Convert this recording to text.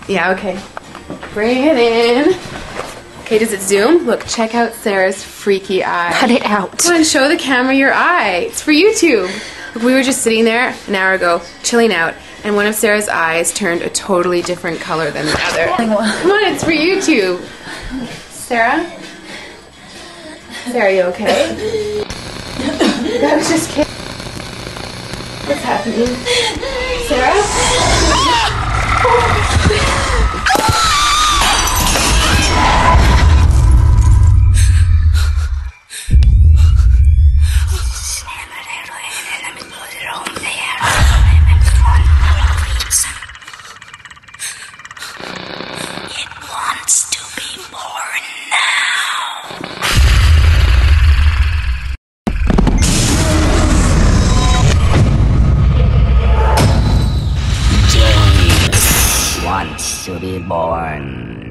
Yeah, okay. Bring it in. Okay, does it zoom? Look, check out Sarah's freaky eye. Cut it out. Come on, show the camera your eye. It's for YouTube. Look, we were just sitting there an hour ago, chilling out, and one of Sarah's eyes turned a totally different color than the other. Come on, it's for YouTube. Sarah? Sarah, you okay? I was just kidding. What's happening? Sarah? It wants to be born now. James wants to be born.